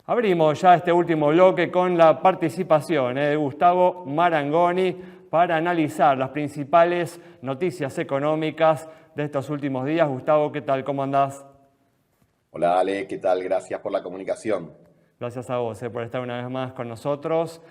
Abrimos ya este último bloque con la participación de Gustavo Marangoni para analizar las principales noticias económicas de estos últimos días. Gustavo, ¿qué tal? ¿Cómo andás? Hola Ale, ¿qué tal? Gracias por la comunicación. Gracias a vos por estar una vez más con nosotros.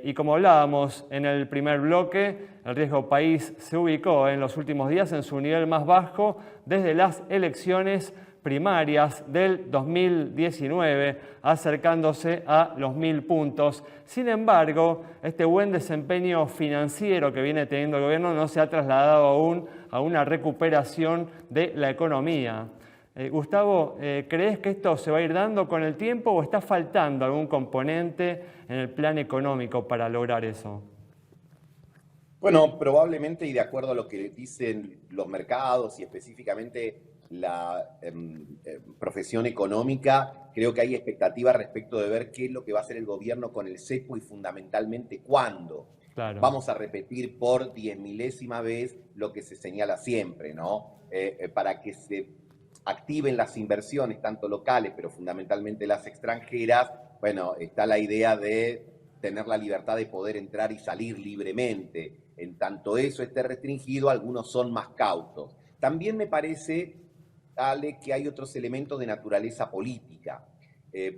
Y como hablábamos en el primer bloque, el riesgo país se ubicó en los últimos días en su nivel más bajo desde las elecciones primarias del 2019, acercándose a los 1.000 puntos. Sin embargo, este buen desempeño financiero que viene teniendo el gobierno no se ha trasladado aún a una recuperación de la economía. Gustavo, ¿crees que esto se va a ir dando con el tiempo o está faltando algún componente en el plan económico para lograr eso? Bueno, probablemente y de acuerdo a lo que dicen los mercados y específicamente la profesión económica, creo que hay expectativa respecto de ver qué es lo que va a hacer el gobierno con el cepo y fundamentalmente cuándo. Claro. Vamos a repetir por 10.000ª vez lo que se señala siempre, ¿no? Para que se activen las inversiones, tanto locales, pero fundamentalmente las extranjeras, bueno, está la idea de tener la libertad de poder entrar y salir libremente. En tanto eso esté restringido, algunos son más cautos. También me parece, Ale, que hay otros elementos de naturaleza política.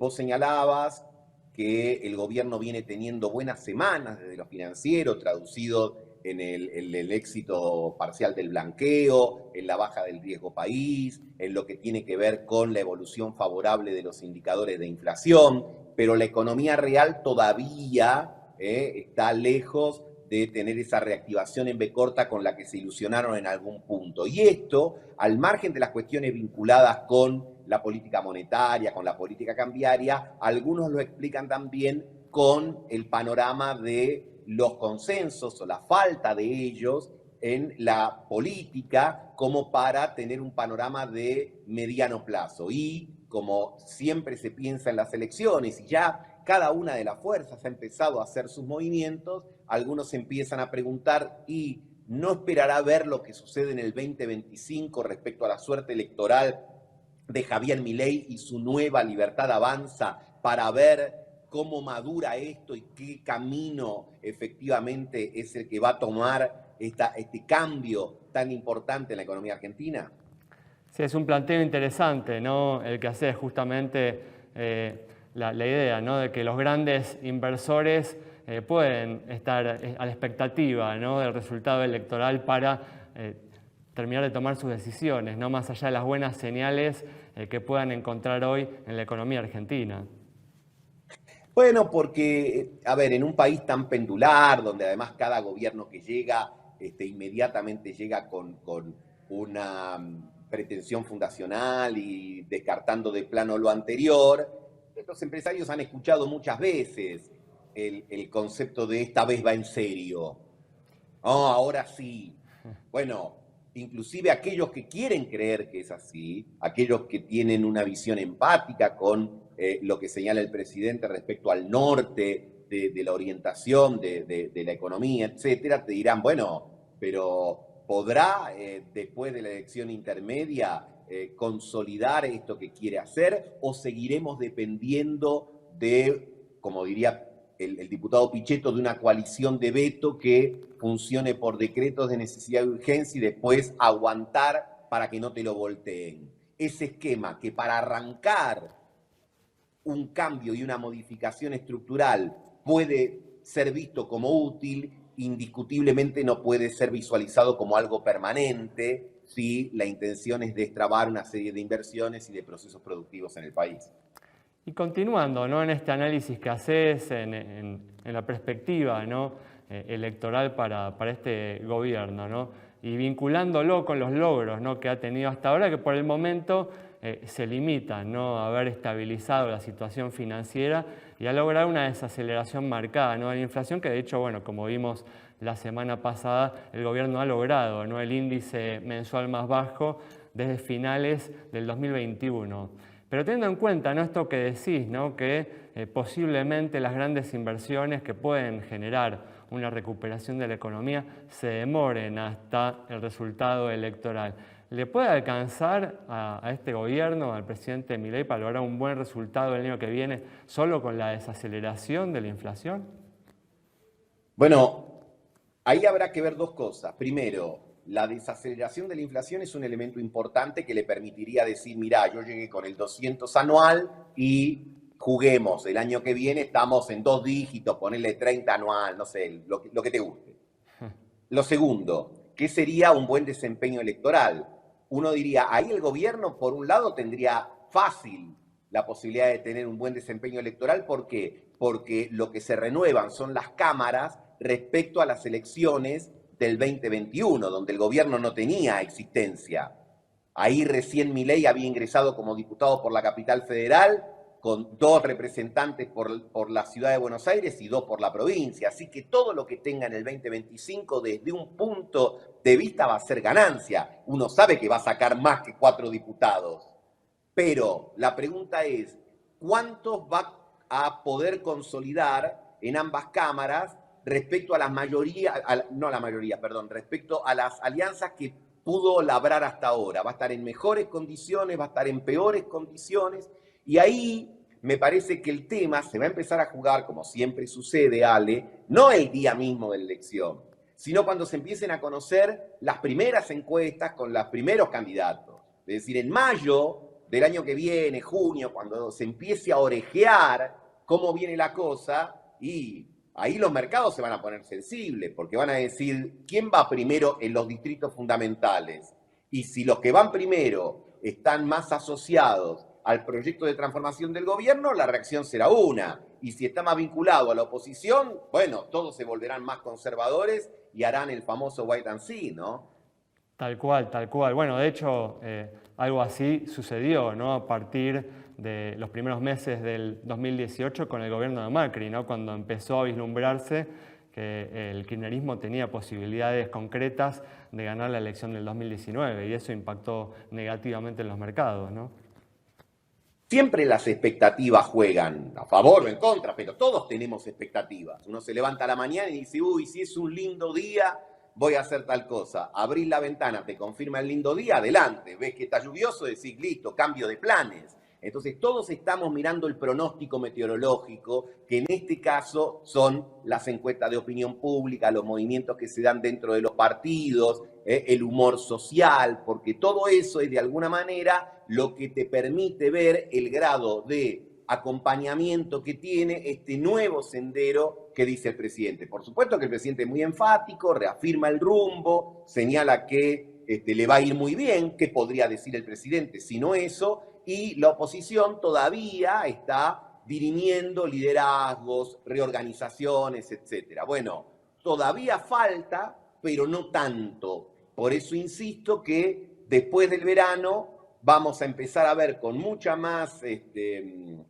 Vos señalabas que el gobierno viene teniendo buenas semanas desde lo financiero, traducido en el éxito parcial del blanqueo, en la baja del riesgo país, en lo que tiene que ver con la evolución favorable de los indicadores de inflación, pero la economía real todavía está lejos de tener esa reactivación en B corta con la que se ilusionaron en algún punto. Y esto, al margen de las cuestiones vinculadas con la política monetaria, con la política cambiaria, algunos lo explican también con el panorama de los consensos o la falta de ellos en la política como para tener un panorama de mediano plazo. Y como siempre se piensa en las elecciones y ya cada una de las fuerzas ha empezado a hacer sus movimientos, algunos empiezan a preguntar y no esperará ver lo que sucede en el 2025 respecto a la suerte electoral de Javier Milei y su nueva Libertad Avanza para ver cómo madura esto y qué camino efectivamente es el que va a tomar este cambio tan importante en la economía argentina? Sí, es un planteo interesante, ¿no? El que hace justamente la idea, ¿no? De que los grandes inversores pueden estar a la expectativa, ¿no? Del resultado electoral para terminar de tomar sus decisiones, no más allá de las buenas señales que puedan encontrar hoy en la economía argentina. Bueno, porque, a ver, en un país tan pendular, donde además cada gobierno que llega inmediatamente llega con una pretensión fundacional y descartando de plano lo anterior, los empresarios han escuchado muchas veces el concepto de esta vez va en serio. Oh, ahora sí. Bueno, inclusive aquellos que quieren creer que es así, aquellos que tienen una visión empática con lo que señala el presidente respecto al norte de la orientación de la economía, etcétera, te dirán, bueno, pero ¿podrá después de la elección intermedia consolidar esto que quiere hacer o seguiremos dependiendo de, como diría el diputado Pichetto, de una coalición de veto que funcione por decretos de necesidad y urgencia y después aguantar para que no te lo volteen? Ese esquema que para arrancar un cambio y una modificación estructural puede ser visto como útil, indiscutiblemente no puede ser visualizado como algo permanente si la intención es destrabar una serie de inversiones y de procesos productivos en el país. Y continuando, ¿no? En este análisis que haces, en la perspectiva, ¿no? Electoral para este gobierno, ¿no? Y vinculándolo con los logros, ¿no? Que ha tenido hasta ahora, que por el momento se limitan, ¿no? A haber estabilizado la situación financiera y a lograr una desaceleración marcada, ¿no? De la inflación, que de hecho, bueno, como vimos la semana pasada, el gobierno ha logrado, ¿no? El índice mensual más bajo desde finales del 2021. Pero teniendo en cuenta, ¿no? Esto que decís, ¿no? Que posiblemente las grandes inversiones que pueden generar una recuperación de la economía se demoren hasta el resultado electoral. ¿le puede alcanzar a este gobierno, al presidente Milei, para lograr un buen resultado el año que viene solo con la desaceleración de la inflación? Bueno, ahí habrá que ver dos cosas. Primero, la desaceleración de la inflación es un elemento importante que le permitiría decir, mirá, yo llegué con el 200 anual y juguemos, el año que viene estamos en 2 dígitos, ponerle 30 anual, no sé, lo que te guste. Lo segundo, ¿qué sería un buen desempeño electoral? Uno diría, ahí el gobierno, por un lado, tendría fácil la posibilidad de tener un buen desempeño electoral. ¿Por qué? Porque lo que se renuevan son las cámaras respecto a las elecciones del 2021, donde el gobierno no tenía existencia. Ahí recién Milei había ingresado como diputado por la capital federal, con 2 representantes por la ciudad de Buenos Aires y 2 por la provincia. Así que todo lo que tenga en el 2025 desde un punto de vista va a ser ganancia. Uno sabe que va a sacar más que 4 diputados. Pero la pregunta es, ¿cuántos va a poder consolidar en ambas cámaras respecto a las mayorías, respecto a las alianzas que pudo labrar hasta ahora? ¿Va a estar en mejores condiciones? ¿Va a estar en peores condiciones? Y ahí me parece que el tema se va a empezar a jugar, como siempre sucede, Ale, no el día mismo de la elección, sino cuando se empiecen a conocer las primeras encuestas con los primeros candidatos. Es decir, en mayo del año que viene, junio, cuando se empiece a orejear cómo viene la cosa, y ahí los mercados se van a poner sensibles, porque van a decir, ¿quién va primero en los distritos fundamentales? Y si los que van primero están más asociados al proyecto de transformación del gobierno, la reacción será una. Y si está más vinculado a la oposición, bueno, todos se volverán más conservadores y harán el famoso wait and see, ¿no? Tal cual, tal cual. Bueno, de hecho, algo así sucedió, ¿no? A partir de los primeros meses del 2018 con el gobierno de Macri, ¿no? Cuando empezó a vislumbrarse que el kirchnerismo tenía posibilidades concretas de ganar la elección del 2019 y eso impactó negativamente en los mercados, ¿no? Siempre las expectativas juegan a favor o en contra, pero todos tenemos expectativas. Uno se levanta a la mañana y dice, uy, si es un lindo día, voy a hacer tal cosa. Abrís la ventana, te confirma el lindo día, adelante. Ves que está lluvioso, decís, listo, cambio de planes. Entonces todos estamos mirando el pronóstico meteorológico, que en este caso son las encuestas de opinión pública, los movimientos que se dan dentro de los partidos, el humor social, porque todo eso es de alguna manera lo que te permite ver el grado de acompañamiento que tiene este nuevo sendero que dice el presidente. Por supuesto que el presidente es muy enfático, reafirma el rumbo, señala que le va a ir muy bien. ¿Qué podría decir el presidente sino eso? Y la oposición todavía está dirimiendo liderazgos, reorganizaciones, etc. Bueno, todavía falta, pero no tanto. Por eso insisto que después del verano vamos a empezar a ver con mucha más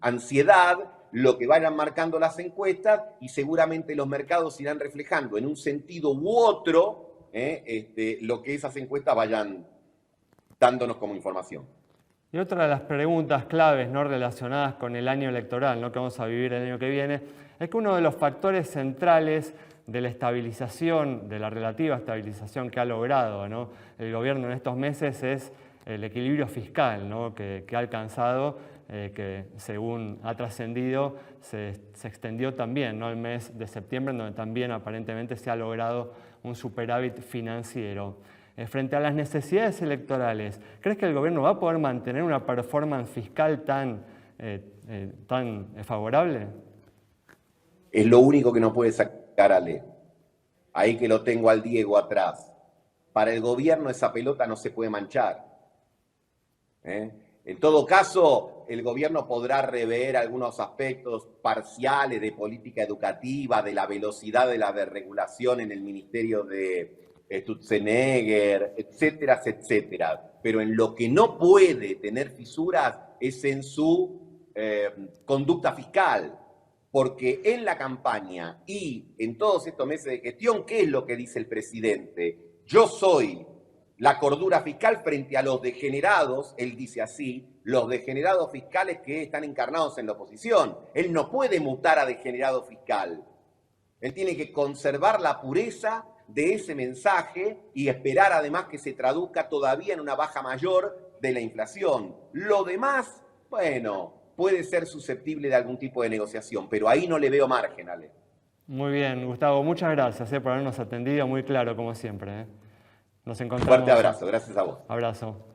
ansiedad lo que vayan marcando las encuestas y seguramente los mercados irán reflejando en un sentido u otro lo que esas encuestas vayan dándonos como información. Y otra de las preguntas claves, ¿no?, relacionadas con el año electoral, ¿no?, que vamos a vivir el año que viene, es que uno de los factores centrales de la estabilización, de la relativa estabilización que ha logrado, ¿no?, el gobierno en estos meses es el equilibrio fiscal, ¿no?, que ha alcanzado, que según ha trascendido se extendió también, ¿no?, el mes de septiembre, donde también aparentemente se ha logrado un superávit financiero. Frente a las necesidades electorales, ¿crees que el gobierno va a poder mantener una performance fiscal tan favorable? Es lo único que no puede sacar Ale. Ahí que lo tengo al Diego atrás. Para el gobierno esa pelota no se puede manchar. En todo caso, el gobierno podrá rever algunos aspectos parciales de política educativa, de la velocidad de la desregulación en el Ministerio de Sturzenegger, etcétera, etcétera. Pero en lo que no puede tener fisuras es en su conducta fiscal. Porque en la campaña y en todos estos meses de gestión, ¿qué es lo que dice el presidente? Yo soy la cordura fiscal frente a los degenerados, él dice así, los degenerados fiscales que están encarnados en la oposición. Él no puede mutar a degenerado fiscal. Él tiene que conservar la pureza de ese mensaje y esperar además que se traduzca todavía en una baja mayor de la inflación. Lo demás, bueno, puede ser susceptible de algún tipo de negociación, pero ahí no le veo margen, Ale. Muy bien, Gustavo, muchas gracias por habernos atendido, muy claro como siempre. Nos Un encontramos. fuerte abrazo, gracias a vos. Abrazo.